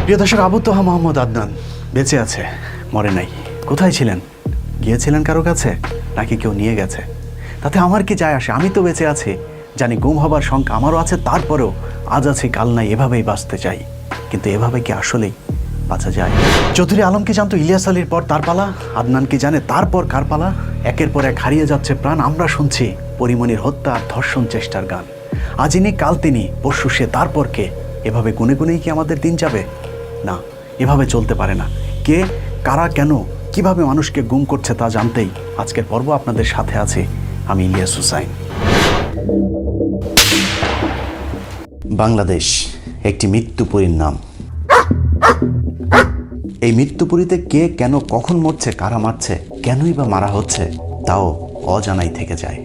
প্রিয় দর্শক, আবু তোহা মোহাম্মদ আদনান বেঁচে আছে, মরে নাই। কোথায় ছিলেন? গিয়েছিলেন কারো কাছে, নাকি কেউ নিয়ে গেছে? তাতে আমার কি যায় আসে? আমি তো বেঁচে আছি, জানি গুম হবার শঙ্কা আমারও আছে, তারপরেও আজ আছি কাল নাই, এভাবেই বাঁচতে চাই। কিন্তু এভাবে কি আসলেই বাঁচা যায়? চৌধুরী আলম কি জানতো ইলিয়াস আলীর পর তার পালা? আদনান কি জানে তারপর কার পালা? একের পর এক হারিয়ে যাচ্ছে প্রাণ। আমরা শুনছি পরিমণির হত্যা আর ধর্ষণ চেষ্টার গান। আজ ইনি, কাল তিনি, পরশু সে, তারপর কে? এভাবে গুনে গুনেই কি আমাদের দিন যাবে? না, এভাবে চলতে পারে না। কে, কারা, কেন, কিভাবে মানুষকে গুম করছে তা জানতেই আজকের পর্ব আপনাদের সাথে আছে আমি, ইলিয়াস হুসাইন। বাংলাদেশ একটি মৃত্যুপুরীর নাম। এই মৃত্যুপুরীতে কে, কেন, কখন মরছে, কারা মারছে, কেনই বা মারা হচ্ছে, তাও অজানাই থেকে যায়।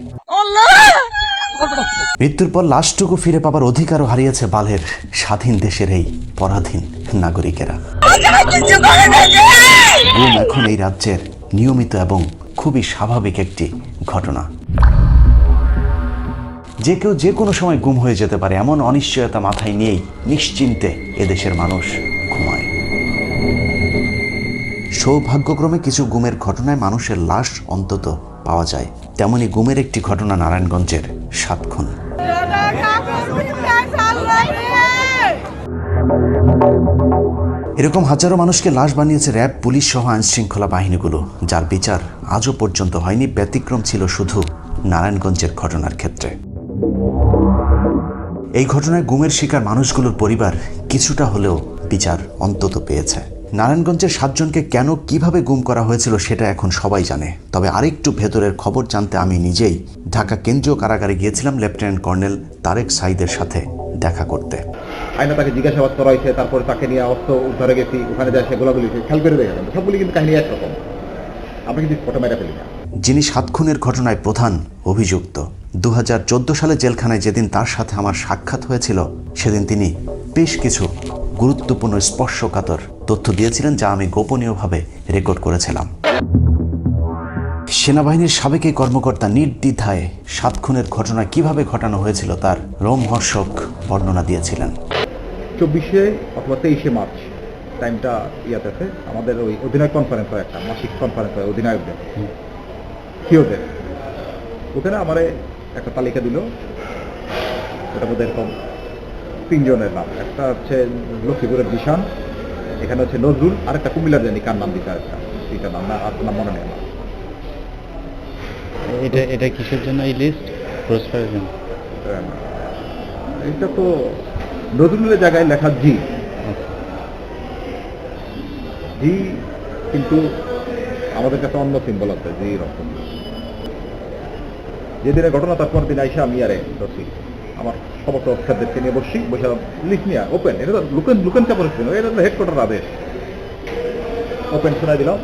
মৃত্যুর পর লাশটুকু ফিরে পাবার অধিকারও হারিয়েছে বালের স্বাধীন দেশের এই পরাধীন নাগরিকেরা। গুম এখন এই রাজ্যের নিয়মিত এবং খুবই স্বাভাবিক একটি ঘটনা। যে কেউ যে কোনো সময় গুম হয়ে যেতে পারে, এমন অনিশ্চয়তা মাথায় নিয়েই নিশ্চিন্তে এদেশের মানুষ ঘুমায়। সৌভাগ্যক্রমে কিছু গুমের ঘটনায় মানুষের লাশ অন্তত পাওয়া যায়। তেমনি গুমের একটি ঘটনা নারায়ণগঞ্জের 7 খুন। এরকম হাজারো মানুষকে লাশ বানিয়েছে র্যাব, পুলিশ সহ আইনশৃঙ্খলা বাহিনীগুলো, যার বিচার আজও পর্যন্ত হয়নি। ব্যতিক্রম ছিল শুধু নারায়ণগঞ্জের ঘটনার ক্ষেত্রে। এই ঘটনায় গুমের শিকার মানুষগুলোর পরিবার কিছুটা হলেও বিচার অন্তত পেয়েছে। নারায়ণগঞ্জের 7 জনকে কেন, কিভাবে গুম করা হয়েছিল সেটা এখন সবাই জানে। তবে আরেকটু ভেতরের খবর জানতে আমি নিজেই ঢাকা কেন্দ্রীয় কারাগারে গিয়েছিলাম লেফটেন্যান্ট কর্নেল তারেক সাইদের সাথে দেখা করতে। আইনা তাকে জিজ্ঞাসাবাদ করা হয়েছে, তারপরে তাকে নিয়ে অস্ত্র উদ্ধারে গেছি, ওখানে যায় সেগুলোগুলি খেয়াল করে দেখে সবগুলি কিন্তু কাহিনী একরকম। আমরা কিন্তু ফটো মেরা ফেলি না। যিনি 7 খুনের ঘটনায় প্রধান অভিযুক্ত, 2014 সালে জেলখানায় যেদিন তার সাথে আমার সাক্ষাৎ হয়েছিল, সেদিন তিনি বেশ কিছু গুরুত্বপূর্ণ স্পর্শকাতর তথ্য দিয়েছিলেন, যা আমি গোপনীয়ভাবে রেকর্ড করেছিলাম। সেনাবাহিনীর সাবেক এই কর্মকর্তা নির্দ্বিধায় 7 খুনের ঘটনা কিভাবে ঘটানো হয়েছিল তার রোমহর্ষক বর্ণনা দিয়েছিলেন। 24 অথবা 23 মার্চ টাইমটা ইয়াতে আছে, আমাদের ওই অধিনায়ক কনফারেন্স হয়, একটা মাসিক কনফারেন্স হয় অধিনায়কদের, সিওদের। ওখানে আমার একটা তালিকা দিল, ওটার মধ্যে এরকম 3 জনের নাম। একটা হচ্ছে লক্ষ্মীপুরের জিশান, এখানে হচ্ছে নজরুল, আর একটা কুমিল্লার জানি কার নাম দিতে, আরেকটা এটা নাম না, আর নাম মনে নেই আমার। এটা কিসের জন্য এই লিস্ট? পুরস্কারের জন্য? এটা তো নজরুলের জায়গায় লেখা জি, জি, কিন্তু আমাদের কাছে অন্য সিম্বল আছে জি রকম। যেদিনে ঘটনা তারপর দিন আইসা আমি আরে ধরছি আমার সমস্ত অফিসারদেরকে নিয়ে বসছি, বসে লিস্ট নিয়ে ওপেন, এটা তো লুকেন চাপড় ছিল, এটা তো হেডকোয়ার্টার আদেশ। ওপেন শোনাই দিলাম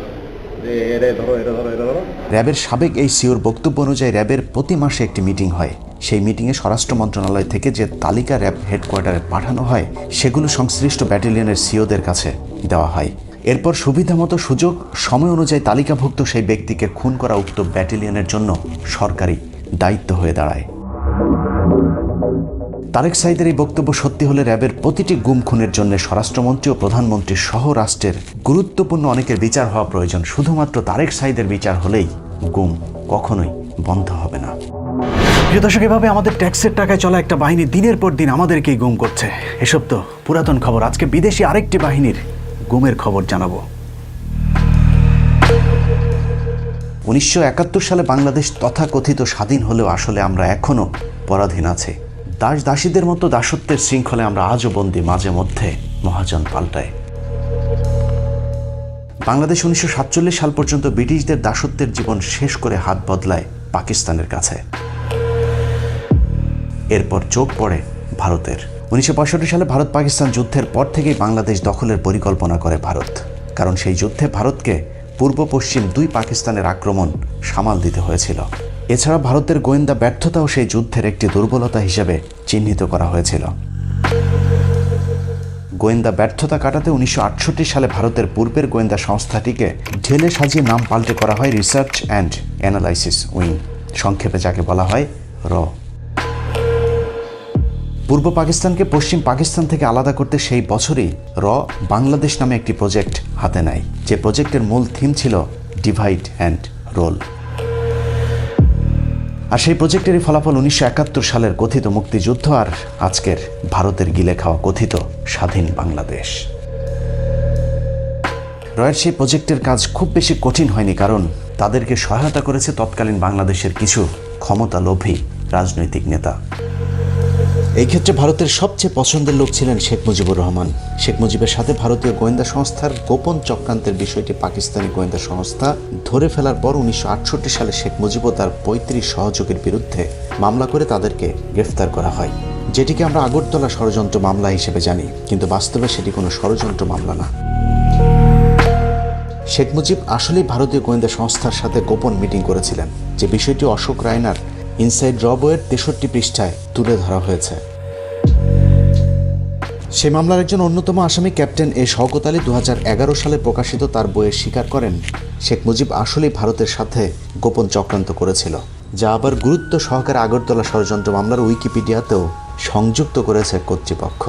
যে এটা ধরো, এটা ধরো, এটা ধরো। র্যাবের সাবেক এই সিওর বক্তব্য অনুযায়ী র্যাবের প্রতি মাসে একটি মিটিং হয়। সেই মিটিংয়ে স্বরাষ্ট্র মন্ত্রণালয় থেকে যে তালিকা র্যাব হেডকোয়ার্টারে পাঠানো হয়, সেগুলো সংশ্লিষ্ট ব্যাটালিয়নের সিওদের কাছে দেওয়া হয়। এরপর সুবিধামতো সুযোগ সময় অনুযায়ী তালিকাভুক্ত সেই ব্যক্তিকে খুন করা উক্ত ব্যাটালিয়নের জন্য সরকারি দায়িত্ব হয়ে দাঁড়ায়। তারেক সাইদের এই বক্তব্য সত্যি হলে র্যাবের প্রতিটি গুম খুনের জন্য স্বরাষ্ট্রমন্ত্রী ও প্রধানমন্ত্রী সহ রাষ্ট্রের গুরুত্বপূর্ণ অনেকের বিচার হওয়া প্রয়োজন। শুধুমাত্র তারেক সাইদের বিচার হলেই গুম কখনোই বন্ধ হবে না। প্রিয় দর্শক, এভাবে আমাদের ট্যাক্সের টাকায় চলা একটা বাহিনী দিনের পর দিন আমাদেরকেই গুম করছে। এসব তো পুরাতন খবর। আজকে বিদেশি আরেকটি বাহিনীর গুমের খবর জানাবো। 1971 সালে বাংলাদেশ তথাকথিত স্বাধীন হলেও আসলে আমরা এখনো পরাধীন আছি। দাস দাসীদের মতো দাসত্বের শৃঙ্খলে আমরা আজও বন্দী, মাঝে মধ্যে মহাজন পাল্টায়। বাংলাদেশ 1947 সাল পর্যন্ত ব্রিটিশদের দাসত্বের জীবন শেষ করে হাত বদলায় পাকিস্তানের কাছে। এরপর চোখ পড়ে ভারতের। 1965 সালে ভারত পাকিস্তান যুদ্ধের পর থেকেই বাংলাদেশ দখলের পরিকল্পনা করে ভারত, কারণ সেই যুদ্ধে ভারতকে পূর্ব পশ্চিম 2 পাকিস্তানের আক্রমণ সামাল দিতে হয়েছিল। এছাড়া ভারতের গোয়েন্দা ব্যর্থতাও সেই যুদ্ধের একটি দুর্বলতা হিসেবে চিহ্নিত করা হয়েছিল। গোয়েন্দা ব্যর্থতা কাটাতে 1968 সালে ভারতের পূর্বের গোয়েন্দা সংস্থাটিকে ঢেলে সাজিয়ে নাম পাল্টে করা হয় রিসার্চ অ্যান্ড অ্যানালাইসিস উইং, সংক্ষেপে যাকে বলা হয় র। পূর্ব পাকিস্তানকে পশ্চিম পাকিস্তান থেকে আলাদা করতে সেই বছরই বাংলাদেশ নামে একটি প্রজেক্ট হাতে নেয়, যে প্রজেক্টের মূল থিম ছিল ডিভাইড অ্যান্ড রোল। আর সেই প্রজেক্টেরই ফলাফল 1971 সালের কথিত মুক্তিযুদ্ধ আর আজকের ভারতের গিলে খাওয়া কথিত স্বাধীন বাংলাদেশ। রয়ের সেই প্রজেক্টের কাজ খুব বেশি কঠিন হয়নি, কারণ তাদেরকে সহায়তা করেছে তৎকালীন বাংলাদেশের কিছু ক্ষমতালোভী রাজনৈতিক নেতা। এই ক্ষেত্রে ভারতের সবচেয়ে পছন্দের লোক ছিলেন শেখ মুজিবুর রহমান। শেখ মুজিবের সাথে ভারতীয় গোয়েন্দা সংস্থার গোপন চক্রান্তের বিষয়টি পাকিস্তানি গোয়েন্দা সংস্থা ধরে ফেলার পর 1968 সালে শেখ মুজিব ও তার 35 সহযোগীর বিরুদ্ধে মামলা করে তাদেরকে গ্রেফতার করা হয়, যেটিকে আমরা আগরতলা ষড়যন্ত্র মামলা হিসেবে জানি, কিন্তু বাস্তবে সেটি কোনো ষড়যন্ত্র মামলা না। শেখ মুজিব আসলেই ভারতীয় গোয়েন্দা সংস্থার সাথে গোপন মিটিং করেছিলেন, যে বিষয়টি অশোক রায়নার ইনসাইড র বইয়ের 63 পৃষ্ঠায় তুলে ধরা হয়েছে। সে মামলার একজন অন্যতম আসামি ক্যাপ্টেন এ শওকত আলী 2011 সালে প্রকাশিত তার বইয়ে স্বীকার করেন শেখ মুজিব আসলেই ভারতের সাথে গোপন চক্রান্ত করেছিল, যা আবার গুরুত্ব সহকারে আগরতলা ষড়যন্ত্র মামলার উইকিপিডিয়াতেও সংযুক্ত করেছে কর্তৃপক্ষ।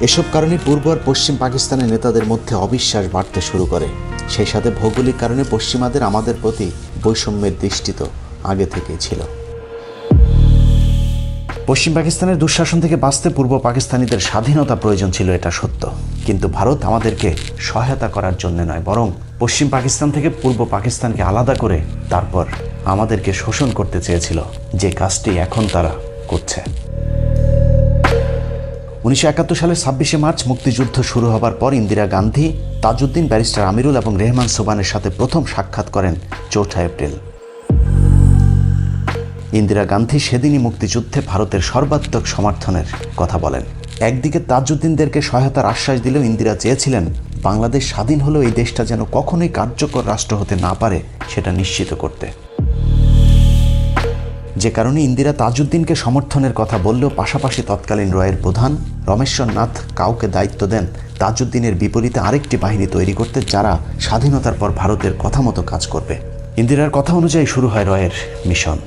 এসব কারণে পূর্ব আর পশ্চিম পাকিস্তানের নেতাদের মধ্যে অবিশ্বাস বাড়তে শুরু করে। সেই সাথে ভৌগোলিক কারণে পশ্চিমাদের আমাদের প্রতি বৈষম্যের দৃষ্টি তো আগে থেকেই ছিল। পশ্চিম পাকিস্তানের দুঃশাসন থেকে বাঁচতে পূর্ব পাকিস্তানিদের স্বাধীনতা প্রয়োজন ছিল, এটা সত্য, কিন্তু ভারত আমাদেরকে সহায়তা করার জন্য নয়, বরং পশ্চিম পাকিস্তান থেকে পূর্ব পাকিস্তানকে আলাদা করে তারপর আমাদেরকে শোষণ করতে চেয়েছিল, যে কাজটি এখন তারা করছে। 1971 সালের 26শে মার্চ মুক্তিযুদ্ধ শুরু হবার পর ইন্দিরা গান্ধী, তাজউদ্দিন, ব্যারিস্টার আমিরুল এবং রেহমান সোবানের সাথে প্রথম সাক্ষাৎ করেন 4 এপ্রিল। ইন্দিরা গান্ধী সেদিনই মুক্তিযুদ্ধে ভারতের সর্বাত্মক সমর্থনের কথা বলেন। একদিকে তাজউদ্দিনদেরকে সহায়তার আশ্বাস দিলেও ইন্দিরা চেয়েছিলেন বাংলাদেশ স্বাধীন হলেও এই দেশটা যেন কখনোই কার্যকর রাষ্ট্র হতে না পারে সেটা নিশ্চিত করতে। যে কারণে ইন্দিরা তাজউদ্দিনকে সমর্থনের কথা বললেও পাশাপাশি তৎকালীন রয়ের প্রধান রমেশ্বর নাথ কাউকে দায়িত্ব দেন তাজউদ্দিনের বিপরীতে আরেকটি বাহিনী তৈরি করতে, যারা স্বাধীনতার পর ভারতের কথা মতো কাজ করবে। ইন্দিরার কথা অনুযায়ী শুরু হয় রয়ের মিশন।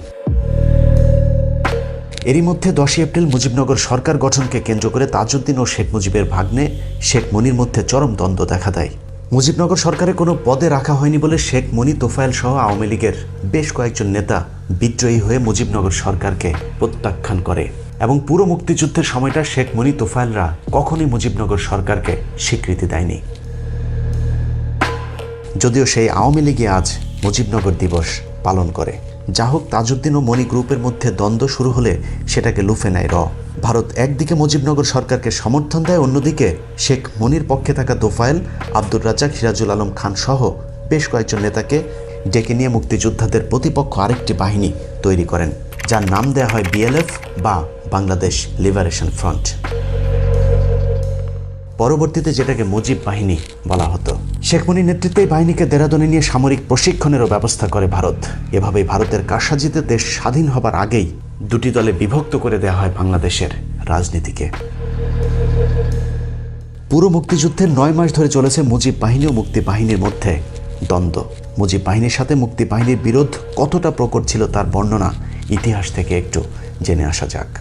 এরই মধ্যে 10 এপ্রিল মুজিবনগর সরকার গঠনকে কেন্দ্র করে তাজউদ্দিন ও শেখ মুজিবের ভাগ্নে শেখ মনির মধ্যে চরম দ্বন্দ্ব দেখা দেয়। মুজিবনগর সরকারে কোনো পদে রাখা হয়নি বলে শেখ মনি, তোফায়েল সহ আওয়ামী লীগের বেশ কয়েকজন নেতা বিদ্রোহী হয়ে মুজিবনগর সরকারকে প্রত্যাখ্যান করে, এবং পুরো মুক্তিযুদ্ধের সময়টা শেখ মনি, তোফায়েলরা কখনোই মুজিবনগর সরকারকে স্বীকৃতি দেয়নি। যদিও সেই আওয়ামী লীগই আজ মুজিবনগর দিবস পালন করে। যা হোক, তাজউদ্দিন ও মনি গ্রুপের মধ্যে দ্বন্দ্ব শুরু হলে সেটাকে লুফে নেয় ভারত। একদিকে মুজিবনগর সরকারকে সমর্থন দেয়, অন্যদিকে শেখ মনির পক্ষে থাকা তোফায়েল, আব্দুর রাজ্জাক, সিরাজুল আলম খান সহ বেশ কয়েকজন নেতাকে ডেকে নিয়ে মুক্তিযোদ্ধাদের প্রতিপক্ষ আরেকটি বাহিনী তৈরি করেন, যার নাম দেয়া হয় বিএলএফ বা বাংলাদেশ লিবারেশন ফ্রন্ট। পরবর্তীতে যেটাকে মুজিব বাহিনী বলা হতো। শেখ মুনির নেতৃত্বে এই বাহিনীকে দেরাদুনে নিয়ে সামরিক প্রশিক্ষণেরও ব্যবস্থা করে ভারত। এভাবেই ভারতের কারসাজিতে দেশ স্বাধীন হবার আগেই দুটি দলে বিভক্ত করে দেওয়া হয় বাংলাদেশের রাজনীতিকে। পুরো মুক্তিযুদ্ধের 9 মাস ধরে চলেছে মুজিব বাহিনী ও মুক্তি বাহিনীর মধ্যে দ্বন্দ্ব। মুজিব বাহিনীর সাথে মুক্তি বাহিনীর বিরোধ কতটা প্রকট ছিল তার বর্ণনা ইতিহাস থেকে একটু জেনে আসা যাক।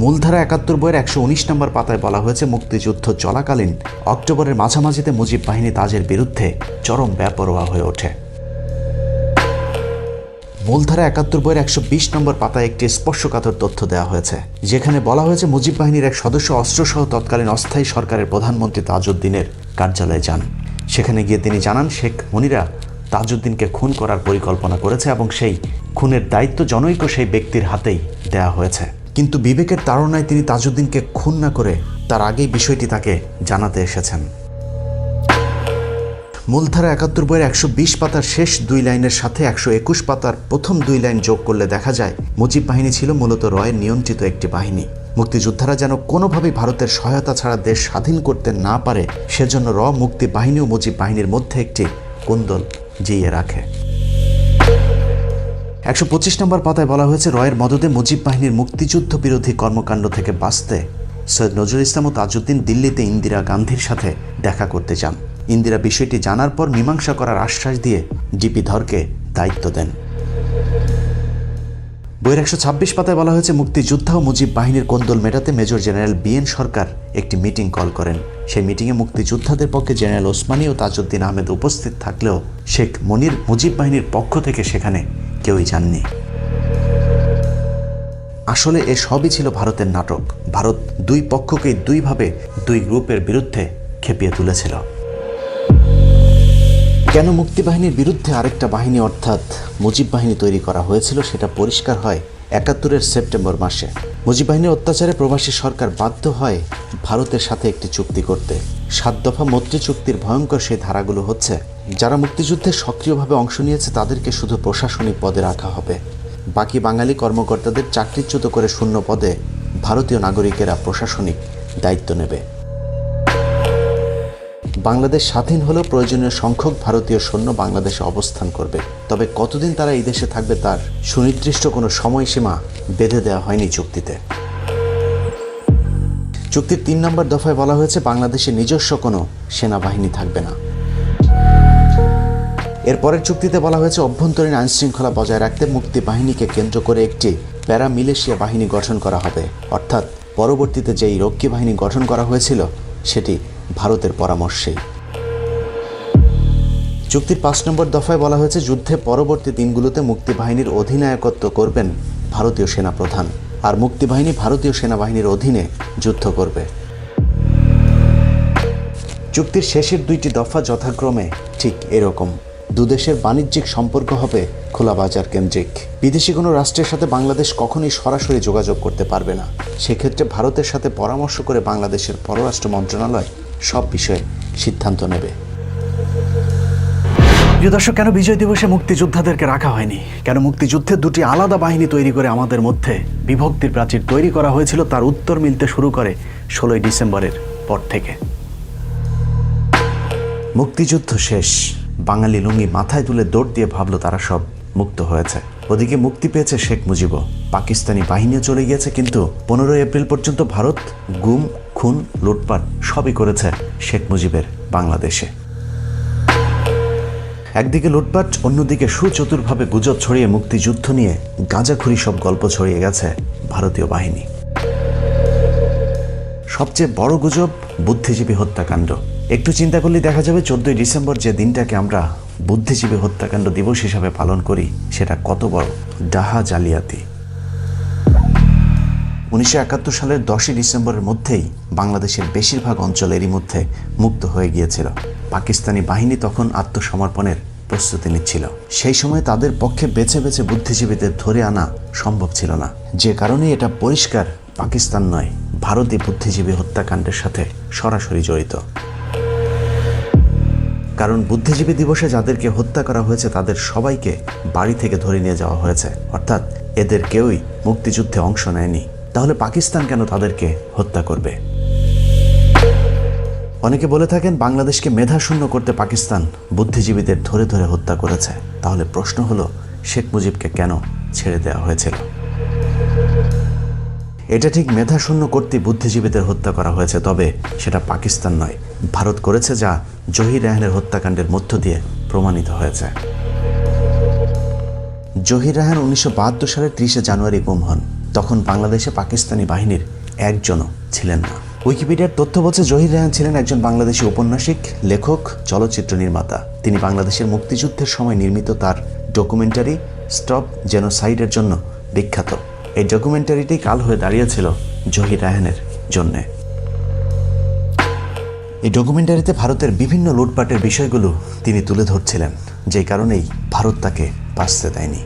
মূলধারা 71 বইয়ের 119 নম্বর পাতায় বলা হয়েছে, মুক্তিযুদ্ধ চলাকালীন অক্টোবরের মাঝামাঝিতে মুজিব বাহিনী তাজের বিরুদ্ধে চরম বেপরোয়া হয়ে ওঠে। মূলধারা 71 বইয়ের 120 নম্বর পাতায় একটি স্পর্শকাতর তথ্য দেওয়া হয়েছে, যেখানে বলা হয়েছে মুজিব বাহিনীর এক সদস্য অস্ত্রসহ তৎকালীন অস্থায়ী সরকারের প্রধানমন্ত্রী তাজউদ্দিনের কার্যালয়ে যান। সেখানে গিয়ে তিনি জানান শেখ মনিরা তাজউদ্দিনকে খুন করার পরিকল্পনা করেছে এবং সেই খুনের দায়িত্ব জনৈক সেই ব্যক্তির হাতেই দেয়া হয়েছে। কিন্তু বিবেকের তাড়নায় তিনি তাজউদ্দিনকে খুন না করে তার আগেই বিষয়টি তাকে জানাতে এসেছেন। মূলধারা 71 বইয়ের 120 পাতার শেষ 2 লাইনের সাথে 121 পাতার প্রথম 2 লাইন যোগ করলে দেখা যায় মুজিব বাহিনী ছিল মূলত রয়ের নিয়ন্ত্রিত একটি বাহিনী। মুক্তিযোদ্ধারা যেন কোনোভাবেই ভারতের সহায়তা ছাড়া দেশ স্বাধীন করতে না পারে, সেজন্য মুক্তি বাহিনী ও মুজিব বাহিনীর মধ্যে একটি কোন্দল জিয়ে রাখে। 125 নম্বর পাতায় বলা হয়েছে, রয়ের মদদে মুজিব বাহিনীর মুক্তিযুদ্ধ বিরোধী কর্মকাণ্ড থেকে বাঁচতে সৈয়দ নজরুল ইসলাম ও তাজউদ্দিন দিল্লিতে ইন্দিরা গান্ধীর সাথে দেখা করতে যান। ইন্দিরা বিষয়টি জানার পর মীমাংসা করার আশ্বাস দিয়ে ডিপি ধরকে দায়িত্ব দেন। বইয়ের 126 পাতায় বলা হয়েছে, মুক্তিযোদ্ধা ও মুজিব বাহিনীর কোন্দল মেটাতে মেজর জেনারেল বিএন সরকার একটি মিটিং কল করেন। সেই মিটিংয়ে মুক্তিযোদ্ধাদের পক্ষে জেনারেল ওসমানী ও তাজউদ্দিন আহমেদ উপস্থিত থাকলেও শেখ মনির মুজিব বাহিনীর পক্ষ থেকে সেখানে কেউই যাননি। আসলে এ সবই ছিল ভারতের নাটক। ভারত দুই পক্ষকেই দুইভাবে দুই গ্রুপের বিরুদ্ধে খেপিয়ে তুলেছিল। কেন মুক্তিবাহিনীর বিরুদ্ধে আরেকটা বাহিনী অর্থাৎ মুজিব বাহিনী তৈরি করা হয়েছিল সেটা পরিষ্কার হয় ৭১-এর সেপ্টেম্বর মাসে। মুজিব বাহিনীর অত্যাচারে প্রবাসী সরকার বাধ্য হয় ভারতের সাথে একটি চুক্তি করতে। ৭ দফা মৈত্রী চুক্তির ভয়ঙ্কর সেই ধারাগুলো হচ্ছে, যারা মুক্তিযুদ্ধে সক্রিয়ভাবে অংশ নিয়েছে তাদেরকে শুধু প্রশাসনিক পদে রাখা হবে, বাকি বাঙালি কর্মকর্তাদের চাকরিচ্যুত করে শূন্য পদে ভারতীয় নাগরিকেরা প্রশাসনিক দায়িত্ব নেবে। বাংলাদেশ স্বাধীন হলেও প্রয়োজনীয় সংখ্যক ভারতীয় সৈন্য বাংলাদেশে অবস্থান করবে, তবে কতদিন তারা এই দেশে থাকবে তার সুনির্দিষ্ট কোনো সময়সীমা বেঁধে দেওয়া হয়নি চুক্তিতে। চুক্তির ৩ নম্বর দফায় বলা হয়েছে, বাংলাদেশে নিজস্ব কোনো সেনাবাহিনী থাকবে না। এরপরের চুক্তিতে বলা হয়েছে, অভ্যন্তরীণ আইনশৃঙ্খলা বজায় রাখতে মুক্তি বাহিনীকে কেন্দ্র করে একটি প্যারামিলিশিয়া বাহিনী গঠন করা হবে, অর্থাৎ পরবর্তীতে যেই রক্ষী বাহিনী গঠন করা হয়েছিল সেটি ভারতের পরামর্শেই। চুক্তির ৫ নম্বর দফায় বলা হয়েছে, যুদ্ধে পরবর্তী দিনগুলোতে মুক্তি বাহিনীর অধিনায়কত্ব করবেন ভারতীয় সেনাপ্রধান, আর মুক্তি বাহিনী ভারতীয় সেনাবাহিনীর অধীনে যুদ্ধ করবে। চুক্তির শেষের 2টি দফা যথাক্রমে ঠিক এরকম। দুদেশের বাণিজ্যিক সম্পর্ক হবে খোলা বাজার কেন্দ্রিক। বিদেশি কোনো রাষ্ট্রের সাথে বাংলাদেশ কখনোই সরাসরি যোগাযোগ করতে পারবে না। সেক্ষেত্রে ভারতের সাথে পরামর্শ করে বাংলাদেশের পররাষ্ট্র মন্ত্রণালয় সব বিষয়ে সিদ্ধান্ত নেবে। প্রিয় দর্শক, কেন বিজয় দিবসে মুক্তিযোদ্ধাদেরকে রাখা হয়নি? কেন মুক্তিযুদ্ধে 2টি আলাদা বাহিনী তৈরি করে আমাদের মধ্যে বিভক্তির প্রাচীর তৈরি করা হয়েছিল, তার উত্তর মিলতে শুরু করে 16ই ডিসেম্বরের পর থেকে। মুক্তিযুদ্ধ শেষ, বাঙালি লুঙ্গি মাথায় তুলে দৌড় দিয়ে ভাবল তারা সব মুক্ত হয়েছে। ওদিকে মুক্তি পেয়েছে শেখ মুজিবও, পাকিস্তানি বাহিনীও চলে গিয়েছে, কিন্তু 15 এপ্রিল পর্যন্ত ভারত গুম, খুন, লুটপাট সবই করেছে শেখ মুজিবের বাংলাদেশে। একদিকে লুটপাট, অন্যদিকে সুচতুরভাবে গুজব ছড়িয়ে মুক্তিযুদ্ধ নিয়ে গাঁজাখুরি সব গল্প ছড়িয়ে গেছে ভারতীয় বাহিনী। সবচেয়ে বড় গুজব বুদ্ধিজীবী হত্যাকাণ্ড। একটু চিন্তা করলে দেখা যাবে 14ই ডিসেম্বর যে দিনটাকে আমরা বুদ্ধিজীবী হত্যাকাণ্ড দিবস হিসাবে পালন করি সেটা কত বড় ডাহা জালিয়াতি। 1971 সালের 10ই ডিসেম্বরের মধ্যেই বাংলাদেশের বেশিরভাগ অঞ্চল এরই মধ্যে মুক্ত হয়ে গিয়েছিল। পাকিস্তানি বাহিনী তখন আত্মসমর্পণের প্রস্তুতি নিচ্ছিল। সেই সময় তাদের পক্ষে বেছে বেছে বুদ্ধিজীবীদের ধরে আনা সম্ভব ছিল না, যে কারণে এটা পরিষ্কার পাকিস্তান নয়, ভারতই বুদ্ধিজীবী হত্যাকাণ্ডের সাথে সরাসরি জড়িত। কারণ বুদ্ধিজীবী দিবসে যাদেরকে হত্যা করা হয়েছে তাদের সবাইকে বাড়ি থেকে ধরে নিয়ে যাওয়া হয়েছে, অর্থাৎ এদের কেউই মুক্তিযুদ্ধে অংশ নেয়নি। তাহলে পাকিস্তান কেন তাদেরকে হত্যা করবে? অনেকে বলে থাকেন বাংলাদেশকে মেধাশূন্য করতে পাকিস্তান বুদ্ধিজীবীদের ধরে ধরে হত্যা করেছে। তাহলে প্রশ্ন হলো, শেখ মুজিবকে কেন ছেড়ে দেওয়া হয়েছিল? এটা ঠিক মেধাশূন্য করতে বুদ্ধিজীবীদের হত্যা করা হয়েছে, তবে সেটা পাকিস্তান নয়, ভারত করেছে, যা জহির রায়হানের হত্যাকাণ্ডের মধ্য দিয়ে প্রমাণিত হয়েছে। জহির রায়হান 1972 সালের 30 জানুয়ারি গুম হন। তখন বাংলাদেশে পাকিস্তানি বাহিনীর একজনও ছিলেন না। উইকিপিডিয়ার তথ্য বলছে জহির রায়হান ছিলেন একজন বাংলাদেশি ঔপন্যাসিক, লেখক, চলচ্চিত্র নির্মাতা। তিনি বাংলাদেশের মুক্তিযুদ্ধের সময় নির্মিত তার ডকুমেন্টারি স্টপ জেনোসাইডের জন্য বিখ্যাত। এই ডকুমেন্টারিটি কাল হয়ে দাঁড়িয়েছিল জহির রায়হানের জন্যে। এই ডকুমেন্টারিতে ভারতের বিভিন্ন লুটপাটের বিষয়গুলো তিনি তুলে ধরছিলেন, যে কারণেই ভারত তাকে বাঁচতে দেয়নি।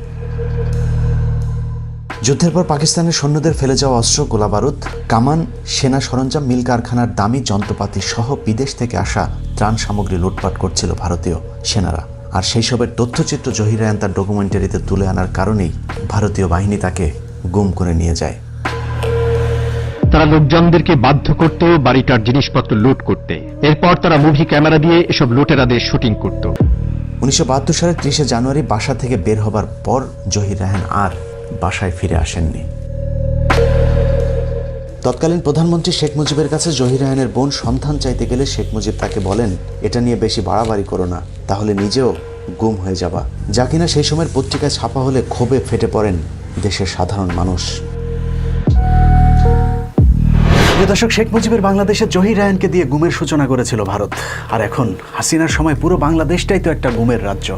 যুদ্ধের পর পাকিস্তানের সৈন্যদের ফেলে যাওয়া অস্ত্র, গোলাবারুদ, কামান, সেনা সরঞ্জাম, মিল কারখানার দামি যন্ত্রপাতি সহ বিদেশ থেকে আসা ত্রাণ সামগ্রী লুটপাট করছিল ভারতীয় সেনারা। আর সেই সবের তথ্যচিত্র জহির রায়হান তার ডকুমেন্টারিতে তুলে আনার কারণেই ভারতীয় বাহিনী তাকে গুম করে নিয়ে যায়। তারা লোকজনদেরকে বাধ্য করত বাড়িটার জিনিসপত্র লুট করতে। এরপর তারা মুভি ক্যামেরা দিয়ে এসব লুটেরাদের শুটিং করত। 1972 সালের 30 জানুয়ারি বাসা থেকে বের হবার পর জহির রায়হান আর বাসায় ফিরে আসেননি। তৎকালীন প্রধানমন্ত্রী শেখ মুজিবের কাছে জহির রায়হানের বোন সন্ধান চাইতে গেলে শেখ মুজিব তাকে বলেন, এটা নিয়ে বেশি বাড়াবাড়ি করো না, তাহলে নিজেও গুম হয়ে যাবা। যা কিনা সেই সময়ের পত্রিকায় ছাপা হলে ক্ষোভে ফেটে পড়েন দেশের সাধারণ মানুষ। প্রিয় দর্শক, শেখ মুজিবের বাংলাদেশের জহির রায়হানকে দিয়ে গুমের সূচনা করেছিল ভারত, আর এখন হাসিনার সময় পুরো বাংলাদেশটাই তো একটা গুমের রাজ্য।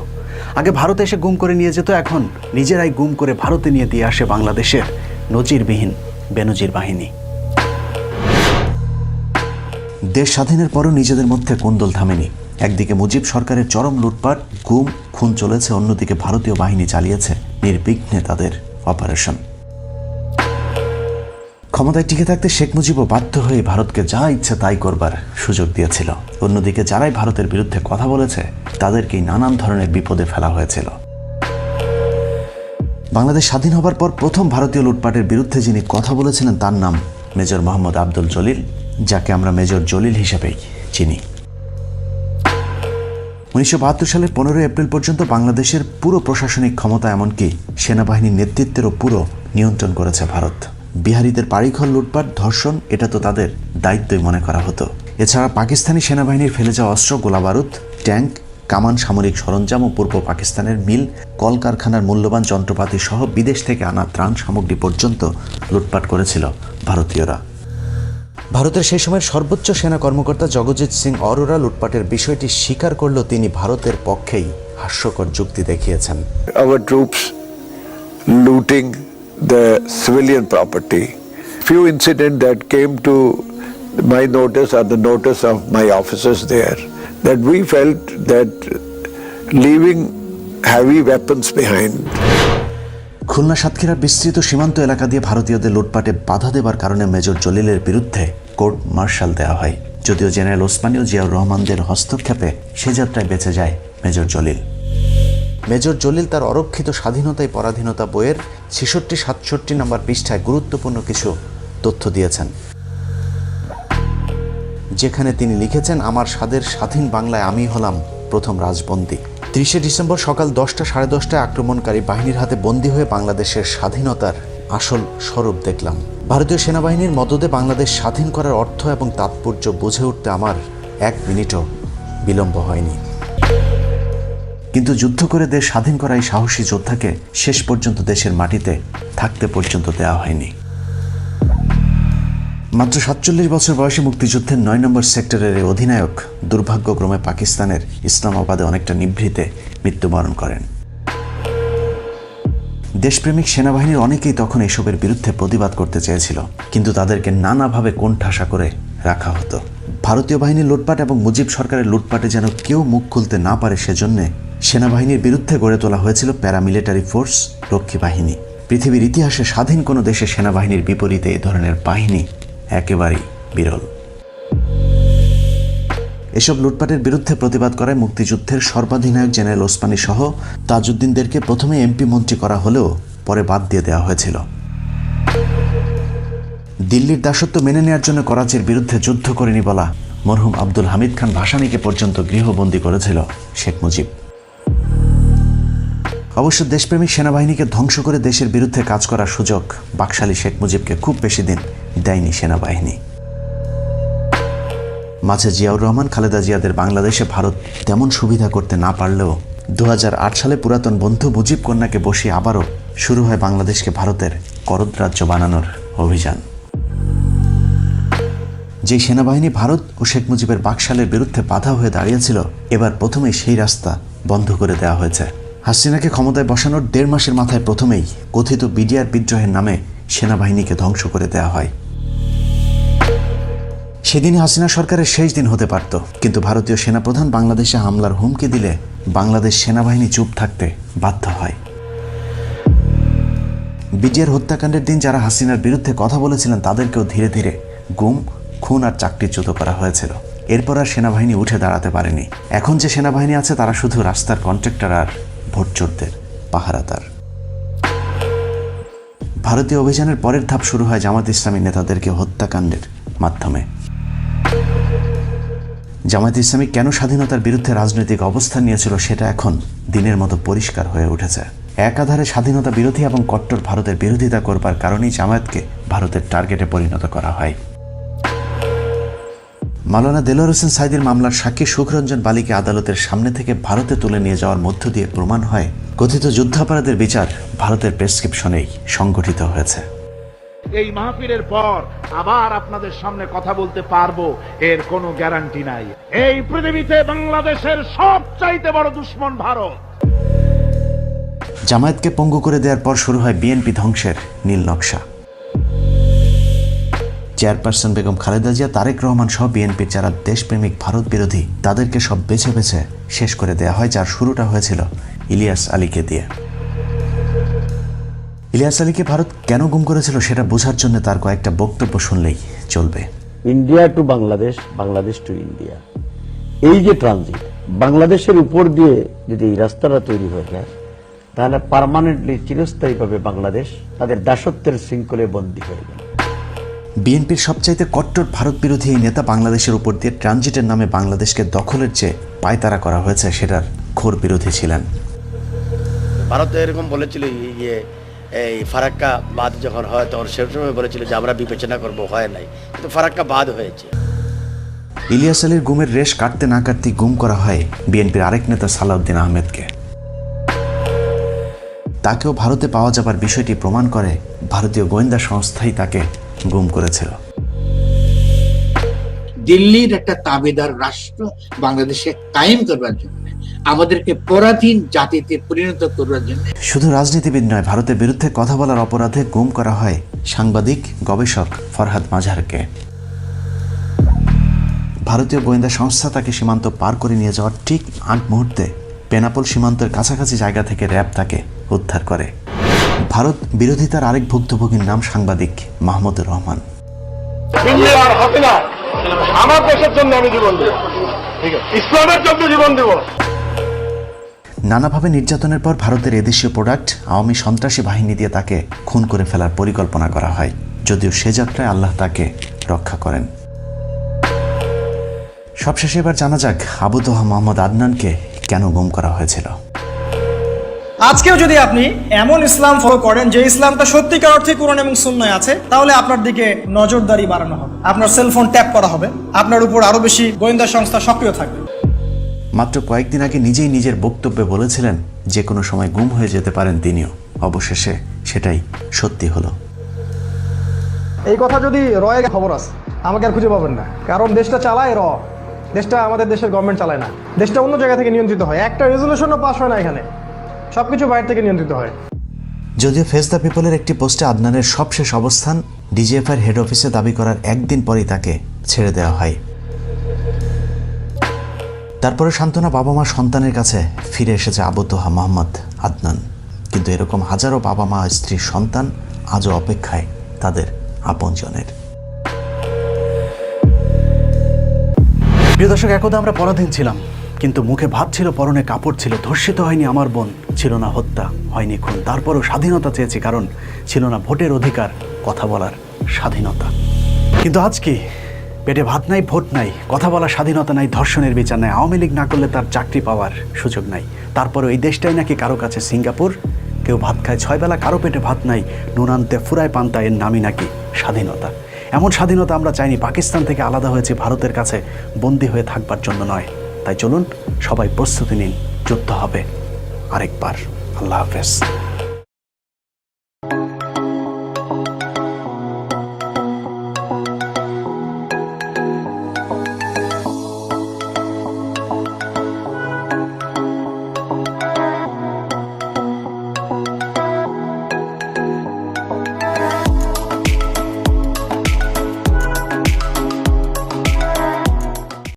আগে ভারত এসে গুম করে নিয়ে যেত, এখন নিজেরাই গুম করে ভারতে নিয়ে দিয়ে আসে বাংলাদেশের নজিরবিহীন বেনজির বাহিনী। দেশ স্বাধীনের পরও নিজেদের মধ্যে কোন্দল থামেনি। একদিকে মুজিব সরকারের চরম লুটপাট, গুম, খুন চলেছে, অন্যদিকে ভারতীয় বাহিনী চালিয়েছে নির্বিঘ্নে তাদের অপারেশন। ক্ষমতায় টিকে থাকতে শেখ মুজিবও বাধ্য হয়ে ভারতকে যা ইচ্ছে তাই করবার সুযোগ দিয়েছিল। অন্যদিকে যারাই ভারতের বিরুদ্ধে কথা বলেছে তাদেরকেই নানান ধরনের বিপদে ফেলা হয়েছিল। বাংলাদেশ স্বাধীন হবার পর প্রথম ভারতীয় লুটপাটের বিরুদ্ধে যিনি কথা বলেছিলেন তার নাম মেজর মোহাম্মদ আব্দুল জলিল, যাকে আমরা মেজর জলিল হিসেবেই চিনি। 1972 সালের 15 এপ্রিল পর্যন্ত বাংলাদেশের পুরো প্রশাসনিক ক্ষমতা, এমনকি সেনাবাহিনীর নেতৃত্বেরও পুরো নিয়ন্ত্রণ করেছে ভারত। বিহারিদের বাড়িঘর লুটপাট, ধর্ষণ, এটা তো তাদের দায়িত্বই মনে করা হতো। এছাড়া পাকিস্তানি সেনাবাহিনীর ফেলে যাওয়া অস্ত্র, গোলাবারুদ, ট্যাঙ্ক, কামান, সামরিক সরঞ্জাম ও পূর্ব পাকিস্তানের মিল, কলকারখানার মূল্যবান যন্ত্রপাতি সহ বিদেশ থেকে আনা ত্রাণ সামগ্রী পর্যন্ত লুটপাট করেছিল ভারতীয়রা। ভারতের সেই সময়ের সর্বোচ্চ সেনা কর্মকর্তা জগজিৎ সিং অরোরা লুটপাটের বিষয়টি স্বীকার করলেও তিনি ভারতের পক্ষেই হাস্যকর যুক্তি দেখিয়েছেন। Our troops looting the civilian property. Few incidents that came to my notice or the notice of my officers there, that we felt that leaving heavy weapons behind. Khulna সাতক্ষীরার বিস্তৃত সীমান্ত এলাকা দিয়ে ভারতীয়দের লুটপাটে বাধা দেবার কারণে মেজর জলিলের বিরুদ্ধে কোর্ট মার্শাল দেওয়া হয়। যদিও জেনারেল ওসমানী ও জিয়াউর রহমানদের হস্তক্ষেপে সে যাত্রায় বেঁচে যায় মেজর জলিল। মেজর জলিল তার অরক্ষিত স্বাধীনতায় পরাধীনতা বইয়ের 66-67 নম্বর পৃষ্ঠায় গুরুত্বপূর্ণ কিছু তথ্য দিয়েছেন, যেখানে তিনি লিখেছেন, আমার স্বাদের স্বাধীন বাংলায় আমি হলাম প্রথম রাজবন্দী। 30 ডিসেম্বর সকাল 10টা সাড়ে 10টায় আক্রমণকারী বাহিনীর হাতে বন্দী হয়ে বাংলাদেশের স্বাধীনতার আসল স্বরূপ দেখলাম। ভারতীয় সেনাবাহিনীর মদদে বাংলাদেশ স্বাধীন করার অর্থ এবং তাৎপর্য বুঝে উঠতে আমার 1 মিনিটও বিলম্ব হয়নি। কিন্তু যুদ্ধ করে দেশ স্বাধীন করা এই সাহসী যোদ্ধাকে শেষ পর্যন্ত দেশের মাটিতে থাকতে পর্যন্ত দেওয়া হয়নি। মাত্র 47 বছর বয়সে মুক্তিযুদ্ধের 9 নম্বর সেক্টরের অধিনায়ক দুর্ভাগ্যক্রমে পাকিস্তানের ইসলামাবাদে অনেকটা নিভৃতে মৃত্যুবরণ করেন। দেশপ্রেমিক সেনাবাহিনীর অনেকেই তখন এসবের বিরুদ্ধে প্রতিবাদ করতে চেয়েছিল, কিন্তু তাদেরকে নানাভাবে কোণঠাসা করে রাখা হতো। ভারতীয় বাহিনীর লুটপাট এবং মুজিব সরকারের লুটপাটে যেন কেউ মুখ খুলতে না পারে, সেজন্য সেনাবাহিনীর বিরুদ্ধে গড়ে তোলা হয়েছিল প্যারামিলিটারি ফোর্স, রক্ষী বাহিনী। পৃথিবীর ইতিহাসে স্বাধীন কোনো দেশে সেনাবাহিনীর বিপরীতে এই ধরনের বাহিনী একেবারেই বিরল। এসব লুটপাটের বিরুদ্ধে প্রতিবাদ করায় মুক্তিযুদ্ধের সর্বাধিনায়ক জেনারেল ওসমানী সহ তাজউদ্দিনদেরকে প্রথমে এমপি মন্ত্রী করা হলেও পরে বাদ দিয়ে দেওয়া হয়েছিল। দিল্লির দাসত্ব মেনে নেওয়ার জন্য করাচির বিরুদ্ধে যুদ্ধ করেনি বলা মরহুম আব্দুল হামিদ খান ভাসানীকে পর্যন্ত গৃহবন্দী করেছিল শেখ মুজিব। অবশ্য দেশপ্রেমিক সেনাবাহিনীকে ধ্বংস করে দেশের বিরুদ্ধে কাজ করার সুযোগ বাকশালী শেখ মুজিবকে খুব বেশি দিন দেয়নি সেনাবাহিনী। মাঝে জিয়াউর রহমান, খালেদা জিয়াদের বাংলাদেশে ভারত তেমন সুবিধা করতে না পারলেও 2008 সালে পুরাতন বন্ধু মুজিব কন্যাকে বসিয়ে আবারও শুরু হয় বাংলাদেশকে ভারতের করদরাজ্য বানানোর অভিযান। যে সেনাবাহিনী ভারত ও শেখ মুজিবের বাকশালের বিরুদ্ধে বাধা হয়ে দাঁড়িয়েছিল, এবার প্রথমেই সেই রাস্তা বন্ধ করে দেওয়া হয়েছে। হাসিনাকে ক্ষমতায় বসানোর 1.5 মাসের মাথায় প্রথমেই কথিত বিডিআর বিদ্রোহের নামে সেনাবাহিনীকে ধ্বংস করে দেওয়া হয়। সেদিনই হাসিনা সরকারের শেষ দিন হতে পারত, কিন্তু ভারতীয় সেনাপ্রধান বাংলাদেশে হামলার হুমকি দিলে বাংলাদেশ সেনাবাহিনী চুপ থাকতে বাধ্য হয়। বিডিআর হত্যাকাণ্ডের দিন যারা হাসিনার বিরুদ্ধে কথা বলেছিলেন তাদেরকেও ধীরে ধীরে গুম, খুন আর চাকরিচ্যুত করা হয়েছিল। এরপর আর সেনাবাহিনী উঠে দাঁড়াতে পারেনি। এখন যে সেনাবাহিনী আছে তারা শুধু রাস্তার কন্ট্রাক্টর আর ভোটচোরদের পাহারাদার। ভারতীয় অভিযানের পরের ধাপ শুরু হয় জামাত ইসলামী নেতাদেরকে হত্যাকাণ্ডের মাধ্যমে। জামায়াত ইসলামী কেন স্বাধীনতার বিরুদ্ধে রাজনৈতিক অবস্থান নিয়েছিল সেটা এখন দিনের মতো পরিষ্কার হয়ে উঠেছে। একাধারে স্বাধীনতা বিরোধী এবং কট্টর ভারতের বিরোধিতা করবার কারণেই জামায়াতকে ভারতের টার্গেটে পরিণত করা হয়। মাওলানা দেলোয়ার হোসেন সাঈদীর মামলার সাক্ষী সুখরঞ্জন বালিকে আদালতের সামনে থেকে ভারতে তুলে নিয়ে যাওয়ার মধ্য দিয়ে প্রমাণ হয় কথিত যুদ্ধাপরাধের বিচার ভারতের প্রেসক্রিপশনেই সংগঠিত হয়েছে। এই মাহফিলের পর আবার আপনাদের সামনে কথা বলতে পারবো এর কোনো গ্যারান্টি নাই। এই পৃথিবীতে বাংলাদেশের সবচাইতে বড় দুশমন ভারত। জামায়াতকে পঙ্গু করে দেওয়ার পর শুরু হয় বিএনপি ধ্বংসের নীল নকশা। চেয়ারপারসন বেগম খালেদা জিয়া, তারেক রহমান সহ বিএনপির যারা দেশপ্রেমিক ভারত বিরোধী তাদেরকে সব বেছে বেছে শেষ করে দেওয়া হয়, যার শুরুটা হয়েছিল ইলিয়াস আলীকে দিয়ে। ইলিয়াস আলীকে ভারত কেন গুম করেছিল সেটা বোঝার জন্য তার কয়েকটা বক্তব্য শুনলেই চলবে। India to Bangladesh, Bangladesh to India, এই যে ট্রানজিট বাংলাদেশের উপর দিয়ে যদি এই রাস্তাটা তৈরি হয়ে যায় তাহলে পার্মানেন্টলি চিরস্থায়ীভাবে বাংলাদেশ তাদের দাসত্বের শৃঙ্খলে বন্দী হয়ে গেল। বিএনপির সবচাইতে কট্টর ভারত বিরোধী এই নেতা বাংলাদেশের উপর দিয়ে ট্রানজিটের নামে বাংলাদেশকে দখলের যে পায়তারা করা হয়েছে সেটার ঘোর বিরোধী ছিলেন। ভারত এরকম বলেছিল যে এই ফারাক্কা বাদ যখন হয় তখন সে সময় বলেছিল যে আমরা বিবেচনা করব, হয় নাই, কিন্তু ফারাক্কা বাদ হয়েছে। ইলিয়াস আলীর গুমের রেশ কাটতে না কাটতেই গুম করা হয় বিএনপির আরেক নেতা সালাউদ্দিন আহমেদকে। তাকেও ভারতে পাওয়া যাবার বিষয়টি প্রমাণ করে ভারতীয় গোয়েন্দা সংস্থাই তাকে গুম করেছিল। দিল্লির একটা তাবেদার রাষ্ট্র বাংলাদেশে কায়েম করবার জন্য, আমাদেরকে পরাধীন জাতিতে পরিণত করবার জন্য। শুধু রাজনীতিবিদ নয়, ভারতের বিরুদ্ধে কথা বলার অপরাধে গুম করা হয় সাংবাদিক গবেষক ফরহাদ মাঝহারকে। ভারতীয় গোয়েন্দা সংস্থা তাকে সীমান্ত পার করে নিয়ে যাওয়ার ঠিক আগ মুহূর্তে বেনাপোল সীমান্তের কাছাকাছি জায়গা থেকে র্যাব তাকে উদ্ধার করে। ভারত বিরোধিতার আরেক ভুক্তভোগীর নাম সাংবাদিক মাহমুদুর রহমান। আমার দেশের জন্য আমি জীবন দেব, ইসলামের জন্য জীবন দেব। নানাভাবে নির্যাতনের পর ভারতের এদেশীয় প্রোডাক্ট আওয়ামী সন্ত্রাসী বাহিনী দিয়ে তাকে খুন করে ফেলার পরিকল্পনা করা হয়, যদিও সে যাত্রায় আল্লাহ তাকে রক্ষা করেন। সবশেষে এবার জানা যাক আবু তোহা মোহাম্মদ আদনানকে কেন গুম করা হয়েছিল। আজকেও যদি আপনি এমন ইসলাম ফলো করেন যে ইসলামটা সত্যিকার অর্থে কোরআন এবং সুন্নায় আছে, তাহলে আপনার দিকে নজরদারি বাড়ানো হবে, আপনার সেলফোন ট্যাপ করা হবে, আপনার উপর আরো বেশি গোয়েন্দা সংস্থা সক্রিয় থাকবে। মাত্র কয়েকদিন আগে নিজেই নিজের বক্তব্যে বলেছিলেন যে কোনো সময় গুম হয়ে যেতে পারেন তিনিও। অবশেষে সেটাই সত্যি হলো। এই কথা যদি রয়ের খবর আছে আমাকে আর খুঁজে পাবেন না, কারণ দেশটা চালায় দেশটা আমাদের দেশের গভর্নমেন্ট চালায় না, দেশটা অন্য জায়গা থেকে নিয়ন্ত্রিত হয়। একটা রেজলিউশনও পাস হয় না, এখানে সবকিছু বাইরে থেকে নিয়ন্ত্রিত হয়। যদিও ফেস দ্য পিপলের একটি পোস্টে আদনানের সবশেষ অবস্থান ডিজিএফআইয়ের হেড অফিসে দাবি করার একদিন পরেই তাকে ছেড়ে দেওয়া হয়। তারপরে সান্ত্বনা বাবা মা সন্তানের কাছে ফিরে এসেছে আবু তোহা মোহাম্মদ আদনান। কিন্তু এরকম হাজারো বাবা মা স্ত্রীর সন্তান আজও অপেক্ষায় তাদের আপনজনের। প্রিয় দর্শক, একদা আমরা পরাধীন ছিলাম, কিন্তু মুখে ভাত ছিল, পরনে কাপড় ছিল, ধর্ষিত হয়নি আমার বোন, ছিল না হত্যা, হয়নি খুন। তারপরও স্বাধীনতা চেয়েছি, কারণ ছিল না ভোটের অধিকার, কথা বলার স্বাধীনতা। কিন্তু আজ কি? পেটে ভাত নাই, ভোট নাই, কথা বলার স্বাধীনতা নাই, ধর্ষণের বিচার নাই, আওয়ামী লীগ না করলে তার চাকরি পাওয়ার সুযোগ নাই। তারপরেও এই দেশটাই নাকি কারো কাছে সিঙ্গাপুর। কেউ ভাত খায় 6 বেলা, কারো পেটে ভাত নাই, নুন আনতে ফুরায় পান্তা, এর নামই নাকি স্বাধীনতা। এমন স্বাধীনতা আমরা চাইনি। পাকিস্তান থেকে আলাদা হয়েছে ভারতের কাছে বন্দী হয়ে থাকবার জন্য নয়। তাই চলুন সবাই প্রস্তুতি নিন, যুদ্ধ হবে আরেকবার। আল্লাহ হাফেজ।